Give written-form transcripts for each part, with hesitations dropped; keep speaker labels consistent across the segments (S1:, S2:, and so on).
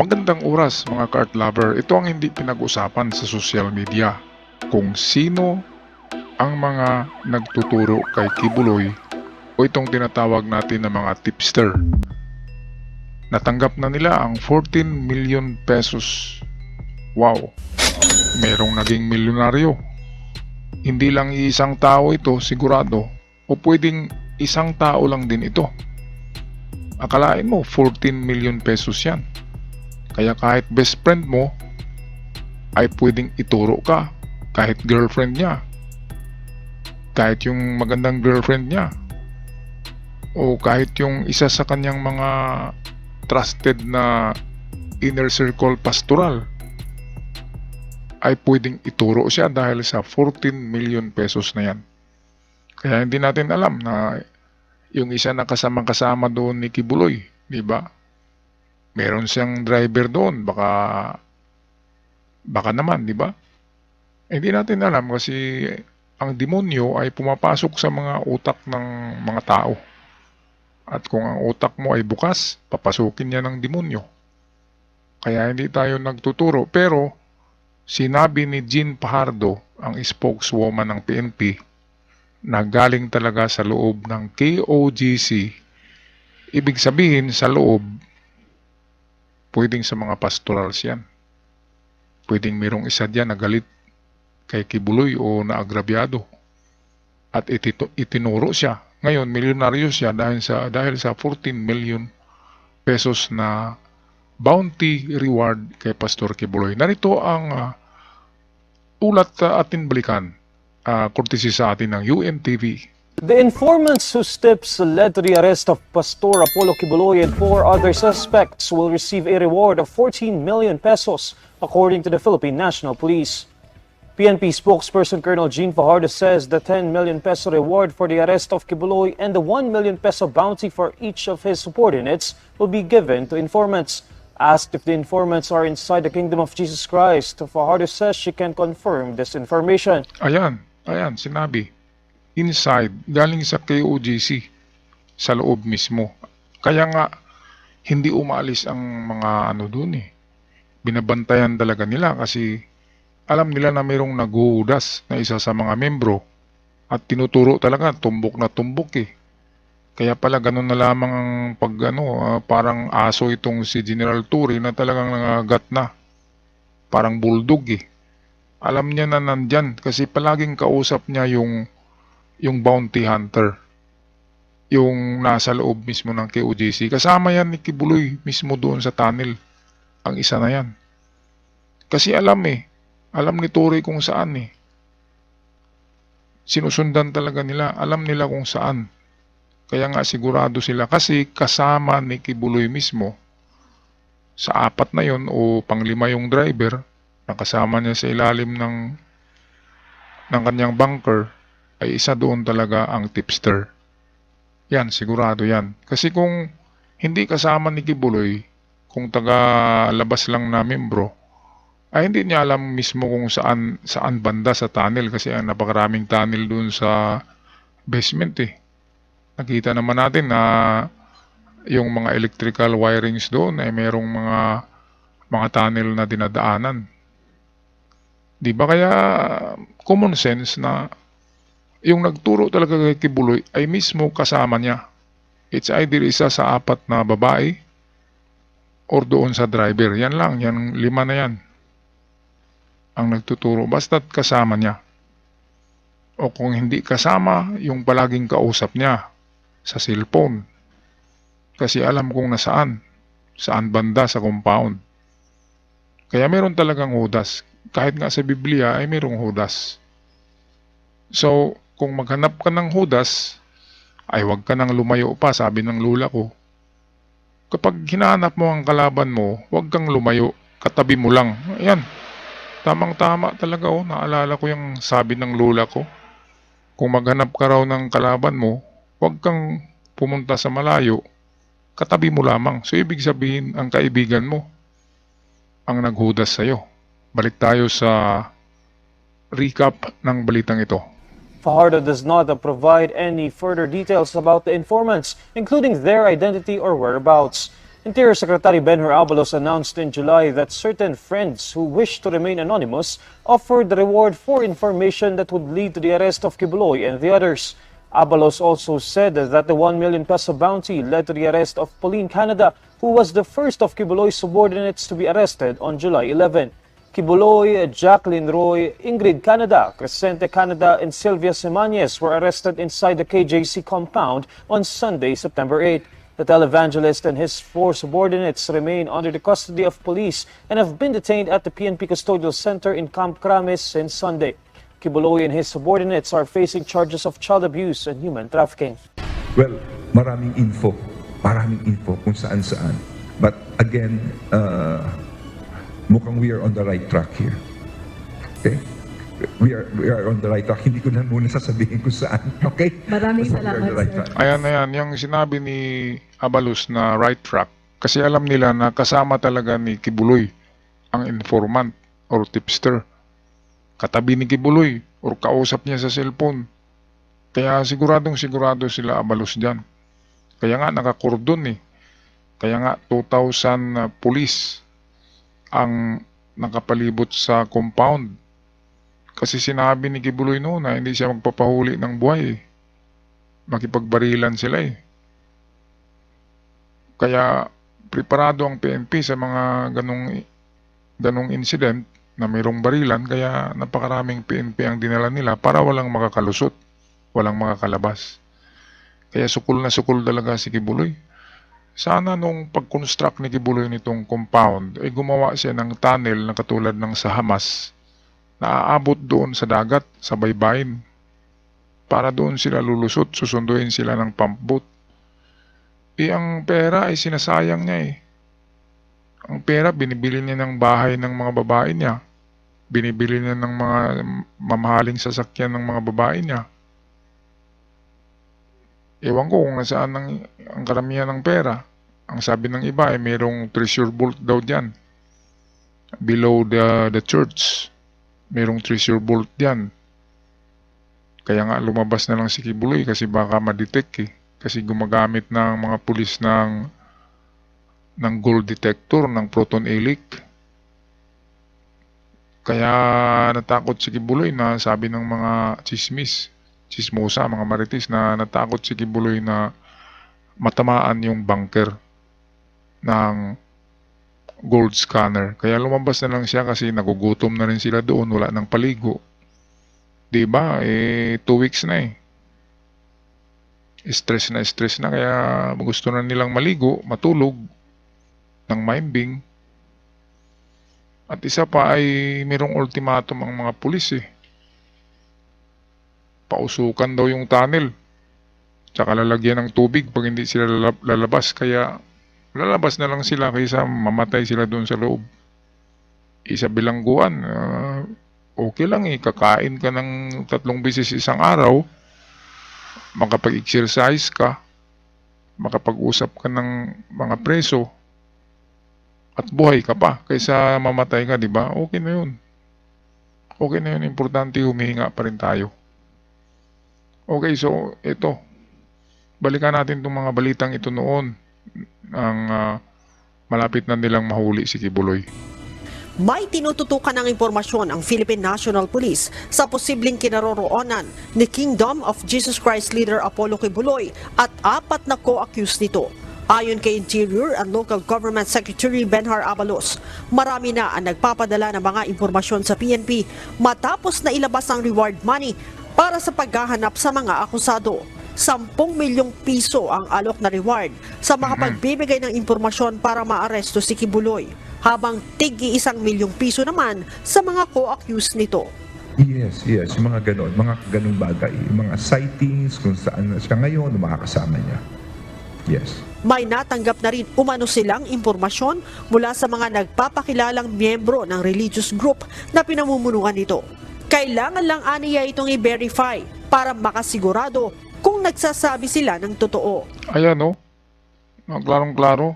S1: Magandang oras mga kart lover. Ito ang hindi pinag-usapan sa social media. Kung sino ang mga nagtuturo kay Kibuloy o itong tinatawag natin na mga tipster. Natanggap na nila ang 14 million pesos. Wow! Merong naging milyonaryo. Hindi lang isang tao ito sigurado o pwedeng isang tao lang din ito. Akalain mo 14 million pesos yan. Kaya kahit best friend mo ay pwedeng ituro ka, kahit girlfriend niya, kahit yung magandang girlfriend niya, o kahit yung isa sa kanyang mga trusted na inner circle pastoral, ay pwedeng ituro siya dahil sa 14 million pesos na yan. Kaya hindi natin alam na yung isa na kasama doon ni Kibuloy, di ba? Meron siyang driver doon, baka naman, di ba? Hindi natin alam kasi ang demonyo ay pumapasok sa mga utak ng mga tao. At kung ang utak mo ay bukas, papasukin niya ng demonyo. Kaya hindi tayo nagtuturo. Pero sinabi ni Jean Fajardo, ang spokeswoman ng PNP, na galing talaga sa loob ng KOGC. Ibig sabihin sa loob, pwedeng sa mga pastorals yan. Pwedeng mayroong isa dyan na galit kay Kibuloy o naagrabyado. At itinuro siya. Ngayon, milyonaryo siya dahil sa 14 million pesos na bounty reward kay Pastor Kibuloy. Narito ang ulat atin balikan. Courtesy sa atin ng UNTV.
S2: The informants whose tips led to the arrest of Pastor Apollo Kibuloy and 4 other suspects will receive a reward of 14 million pesos, according to the Philippine National Police. PNP spokesperson Colonel Jean Fajardo says the 10 million peso reward for the arrest of Kibuloy and the 1 million peso bounty for each of his subordinates will be given to informants. Asked if the informants are inside the kingdom of Jesus Christ, Fajardo says she can confirm this information.
S1: Ayan, sinabi. Inside, galing sa KOGC, sa loob mismo. Kaya nga, hindi umalis ang mga doon eh. Binabantayan talaga nila kasi alam nila na mayroong naghuhudas na isa sa mga membro at tinuturo talaga, tumbok na tumbok eh. Kaya pala ganun na lamang ang parang aso itong si General Torre na talagang nangagat na. Parang bulldog eh. Alam niya na nandyan kasi palaging kausap niya yung bounty hunter, yung nasa loob mismo ng KOGC. Kasama yan ni Kibuloy mismo doon sa tunnel, ang isa na yan. Kasi alam ni Torre kung saan eh. Sinusundan talaga nila, alam nila kung saan. Kaya nga sigurado sila kasi kasama ni Kibuloy mismo sa 4 na yon o pang-5 yung driver, nakasama niya sa ilalim ng kanyang bunker, ay isa doon talaga ang tipster. Yan, sigurado yan. Kasi kung hindi kasama ni Kibuloy, kung taga-labas lang na membro, ay hindi niya alam mismo kung saan banda sa tunnel kasi napakaraming tunnel doon sa basement eh. Nakita naman natin na yung mga electrical wirings doon ay merong mga tunnel na dinadaanan. Di ba kaya common sense na yung nagturo talaga kay Kibuloy ay mismo kasama niya. It's either isa sa 4 na babae or doon sa driver. Yan lang, yan 5 na yan ang nagtuturo. Basta't kasama niya. O kung hindi kasama, yung palaging kausap niya sa cellphone. Kasi alam kung saan banda sa compound. Kaya meron talagang hudas. Kahit nga sa Biblia ay merong hudas. So, kung maghanap ka ng hudas, ay huwag ka nang lumayo pa, sabi ng lula ko. Kapag hinahanap mo ang kalaban mo, huwag kang lumayo, katabi mo lang. Ayan, tamang-tama talaga naalala ko yung sabi ng lula ko. Kung maghanap ka raw ng kalaban mo, huwag kang pumunta sa malayo, katabi mo lamang. So, ibig sabihin, ang kaibigan mo ang naghudas sa'yo. Balik tayo sa recap ng balitang ito.
S2: Fajardo does not provide any further details about the informants, including their identity or whereabouts. Interior Secretary Benhur Abalos announced in July that certain friends who wish to remain anonymous offered the reward for information that would lead to the arrest of Kibuloy and the others. Abalos also said that the 1 million peso bounty led to the arrest of Pauline Canada, who was the first of Kibuloy's subordinates to be arrested on July 11. Kibuloy, Jacqueline Roy, Ingrid Canada, Crescente Canada, and Sylvia Semañez were arrested inside the KJC compound on Sunday, September 8. The televangelist and his 4 subordinates remain under the custody of police and have been detained at the PNP Custodial Center in Camp Kramis since Sunday. Kibuloy and his subordinates are facing charges of child abuse and human trafficking.
S3: Well, maraming info kung saan-saan. But again, mukhang we are on the right track here. Okay? We are on the right track. Hindi ko na muna sasabihin kung saan. Okay?
S4: Maraming
S3: Basta we are on the right
S4: salamat, sir.
S3: track.
S1: Ayan, yung sinabi ni Abalos na right track. Kasi alam nila na kasama talaga ni Kibuloy ang informant or tipster. Katabi ni Kibuloy or kausap niya sa cellphone. Kaya siguro sila Abalos dyan. Kaya nga nakakordon eh. Kaya nga 2,000 police ang nakapalibot sa compound. Kasi sinabi ni Kibuloy noon na hindi siya magpapahuli ng buhay eh. Makipagbarilan sila eh. Kaya preparado ang PNP sa mga ganong incident na mayroong barilan, kaya napakaraming PNP ang dinala nila para walang makakalusot, walang makakalabas. Kaya sukul na sukul talaga si Kibuloy. Sana nung pag-construct ni Kibuloy nitong compound, ay gumawa siya ng tunnel na katulad ng sa Hamas, na aabot doon sa dagat, sa baybayin, para doon sila lulusot, susunduin sila ng pump boat. Ang pera ay sinasayang niya eh. Ang pera, binibili niya ng bahay ng mga babae niya. Binibili niya ng mga mamahaling sasakyan ng mga babae niya. Ewan ko kung nasaan ang karamihan ng pera. Ang sabi ng iba ay mayroong treasure vault daw dyan. Below the church. Mayroong treasure vault dyan. Kaya nga lumabas na lang si Kibuloy kasi baka ma-detect eh. Kasi gumagamit ng mga pulis ng gold detector, ng proton elic. Kaya natakot si Kibuloy na sabi ng mga chismosa, mga marites na natakot si Kibuloy na matamaan yung bunker ng gold scanner. Kaya lumabas na lang siya kasi nagugutom na rin sila doon, wala nang paligo. Diba? 2 weeks na eh. Stress na kaya gusto na nilang maligo, matulog ng maimbing. At isa pa ay mayroong ultimatum ang mga pulis eh. Pausukan daw yung tunnel. Tsaka lalagyan ng tubig pag hindi sila lalabas. Kaya lalabas na lang sila kaysa mamatay sila doon sa loob. Isa bilangguan. Okay lang eh. Kakain ka ng 3 beses isang araw. Makapag-exercise ka. Makapag-usap ka ng mga preso. At buhay ka pa kaysa mamatay ka, di ba? Okay na yun. Okay na yun. Importante humihinga pa rin tayo. Okay, so ito. Balikan natin itong mga balitang ito noon. Ang malapit na nilang mahuli si Kibuloy.
S5: May tinututukan ng impormasyon ang Philippine National Police sa posibleng kinaroroonan ni Kingdom of Jesus Christ leader Apollo Kibuloy at 4 na co-accused nito. Ayon kay Interior and Local Government Secretary Benhur Abalos, marami na ang nagpapadala ng mga impormasyon sa PNP matapos na ilabas ang reward money para sa paghahanap sa mga akusado. 10 milyong piso ang alok na reward sa makapagbibigay ng impormasyon para maaresto si Kibuloy, habang tig-1 milyong piso naman sa mga co-accused nito.
S3: Yes, yung mga ganong bagay. Yung mga sightings, kung saan siya ngayon, makakasama niya. Yes.
S5: May natanggap na rin umano silang impormasyon mula sa mga nagpapakilalang miyembro ng religious group na pinamumunuan nito. Kailangan lang aniya itong i-verify para makasigurado kung nagsasabi sila ng totoo.
S1: Ayan o. Klarong-klaro.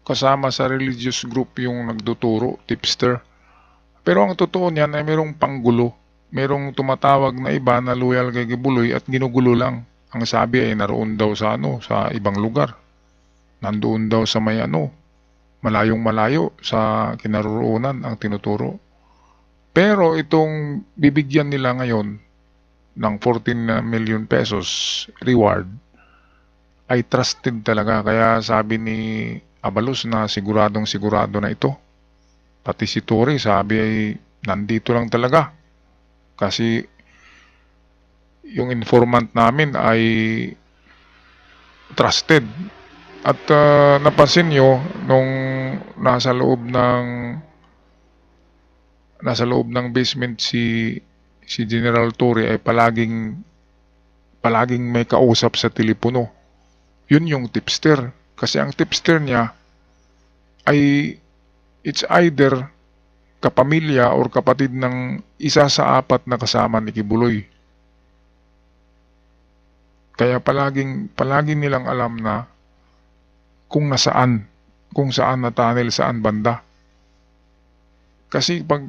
S1: Kasama sa religious group yung nagtuturo, tipster. Pero ang totoo niyan ay mayroong panggulo. Mayroong tumatawag na iba na loyal kay Kibuloy at ginugulo lang. Ang sabi ay naroon daw sa ibang lugar. Nandoon daw sa may malayong malayo sa kinaroroonan ang tinuturo. Pero itong bibigyan nila ngayon ng 14 million pesos reward ay trusted talaga. Kaya sabi ni Abalos na siguradong sigurado na ito. Pati si Tory sabi ay nandito lang talaga. Kasi yung informant namin ay trusted. At napansin nyo nung nasa loob ng basement si General Torre ay palaging may kausap sa telepono. Yun yung tipster. Kasi ang tipster niya ay it's either kapamilya or kapatid ng isa sa 4 na kasama ni Kibuloy. Kaya palaging nilang alam na kung saan na tunnel, saan banda. Kasi pag,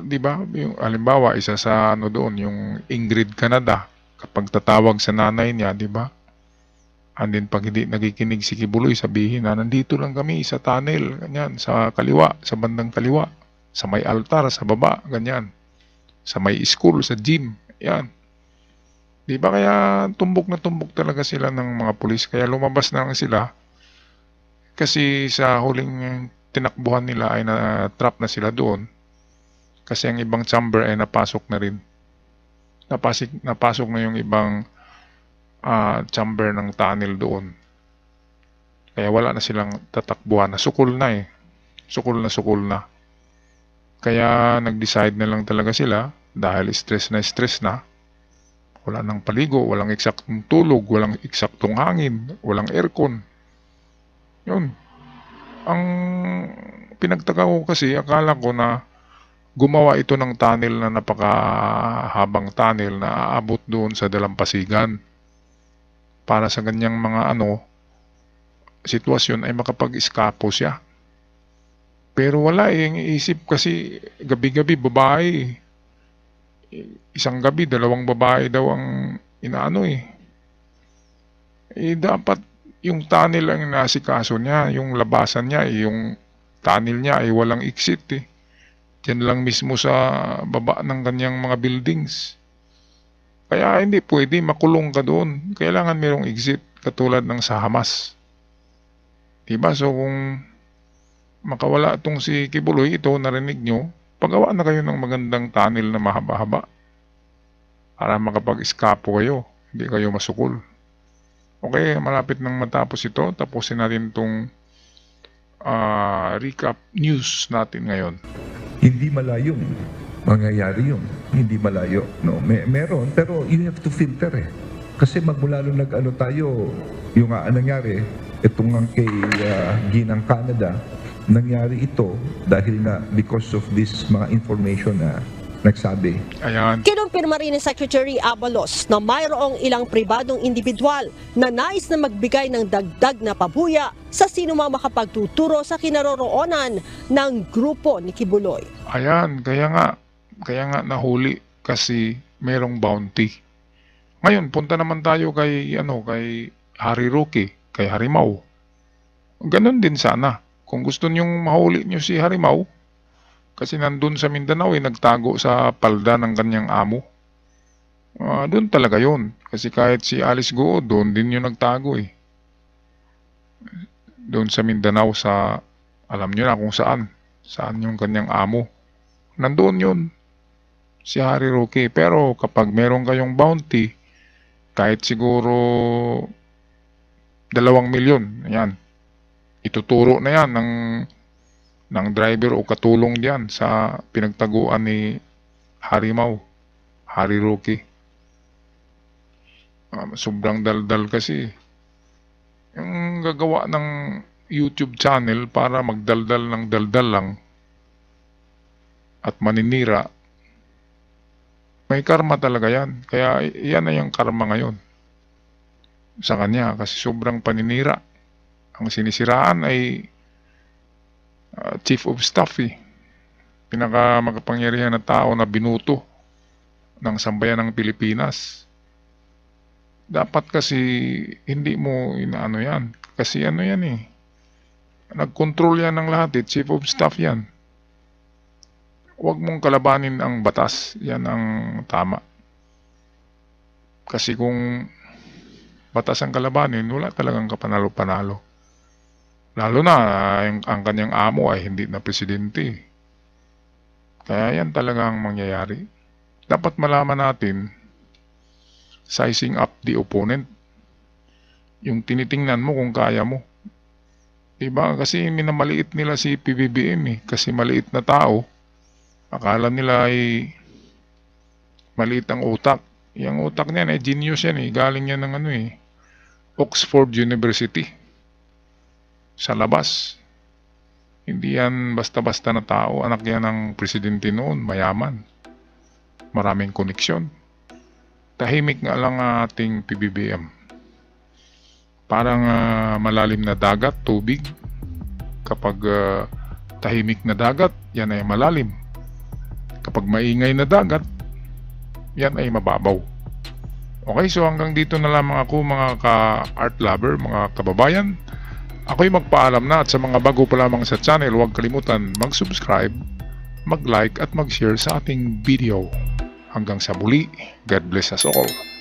S1: di ba, yung halimbawa, isa sa doon, yung Ingrid Canada, kapag tatawag sa nanay niya, di ba? And then pag hindi nakikinig si Kibuloy, sabihin na, nandito lang kami sa tunnel, ganyan, sa kaliwa, sa bandang kaliwa, sa may altar, sa baba, ganyan. Sa may school, sa gym, yan. Di ba kaya tumbok na tumbok talaga sila ng mga pulis, kaya lumabas na lang sila. Kasi sa huling tinakbuhan nila ay na-trap na sila doon. Kasi ang ibang chamber ay napasok na rin. Napasok na yung ibang chamber ng tunnel doon. Kaya wala na silang tatakbuhan. Sukol na eh. Sukol na. Kaya nag-decide na lang talaga sila dahil stress na. Wala nang paligo, walang eksaktong tulog, walang eksaktong hangin, walang aircon. Yun. Ang pinagtaka ko kasi, akala ko na gumawa ito ng tunnel na napakahabang tunnel na aabot doon sa Dalampasigan. Para sa ganyang mga sitwasyon ay makapag-eskapo siya. Pero wala eh. Ang iisip kasi gabi-gabi babae. Isang gabi, 2 babae daw ang inaano eh. Dapat yung tunnel ang inasikaso niya, yung labasan niya, yung tunnel niya ay walang exit eh. Diyan lang mismo sa baba ng kanyang mga buildings. Kaya hindi pwede makulong ka doon. Kailangan mayroong exit katulad ng sa Hamas. Diba? So kung makawala itong si Kibuloy, ito narinig nyo, pagawa na kayo ng magandang tunnel na mahaba-haba para makapag-eskapo kayo, hindi kayo masukol. Okay, malapit nang matapos ito. Tapusin natin itong recap news natin ngayon.
S3: Hindi malayong mangyayari yun. Hindi malayo. No? Meron, pero you have to filter eh. Kasi magmula nung nag-ano tayo, yung nangyari, itong ang kay Ginang Canada, nangyari ito dahil nga because of this mga information na nagsabi.
S1: Ayan.
S5: Kinumpirma rin ni Secretary Abalos na mayroong ilang pribadong individual na nais na magbigay ng dagdag na pabuya sa sino mang makapagtuturo sa kinaroroonan ng grupo ni Kibuloy.
S1: Ayan, kaya nga nahuli kasi merong bounty. Ngayon, punta naman tayo kay Harry Roque, kay Harimau. Ganon din sana. Kung gusto niyong mahuli niyo si Harimau, kasi nandun sa Mindanao nagtago sa palda ng kanyang amo. Doon talaga yun. Kasi kahit si Alice Goo, doon din yung nagtago eh. Doon sa Mindanao, alam nyo na kung saan. Saan yung kanyang amo. Nandoon yun. Si Harry Roque. Pero kapag meron kayong bounty, kahit siguro 2 milyon, ayan, ituturo na yan ng driver o katulong diyan sa pinagtaguan ni Harimau, Harry Roque. Sobrang daldal kasi. Yung gagawa ng YouTube channel para magdaldal ng daldal lang at maninira, may karma talaga yan. Kaya yan na yung karma ngayon sa kanya kasi sobrang paninira. Ang sinisiraan ay Chief of Staff pinakamakapangyarihan na tao na binuto ng sambayan ng Pilipinas. Dapat kasi hindi mo inaano yan. Kasi yan Nag-control yan ng lahat eh. Chief of Staff yan. Huwag mong kalabanin ang batas. Yan ang tama. Kasi kung batas ang kalabanin, wala talagang kapanalo-panalo. Lalo na ang kanyang amo ay hindi na presidente. Kaya yan talaga ang mangyayari. Dapat malaman natin, sizing up the opponent. Yung tinitingnan mo kung kaya mo. Diba? Kasi minamaliit nila si PBBM eh. Kasi maliit na tao. Akala nila ay maliit ang utak. Yung utak niyan ay genius yan eh. Galing yan ng Oxford University. Sa labas. Hindi yan basta-basta na tao. Anak yan ng presidente noon. Mayaman. Maraming koneksyon. Tahimik nga lang ang ating PBBM. Parang malalim na dagat, tubig. Kapag tahimik na dagat, yan ay malalim. Kapag maingay na dagat, yan ay mababaw. Okay, so hanggang dito na lamang ako mga ka-art lover, mga kababayan. Ako'y magpaalam na at sa mga bago pa lamang sa channel, huwag kalimutan mag-subscribe, mag-like at mag-share sa ating video. Hanggang sa muli, God bless us all.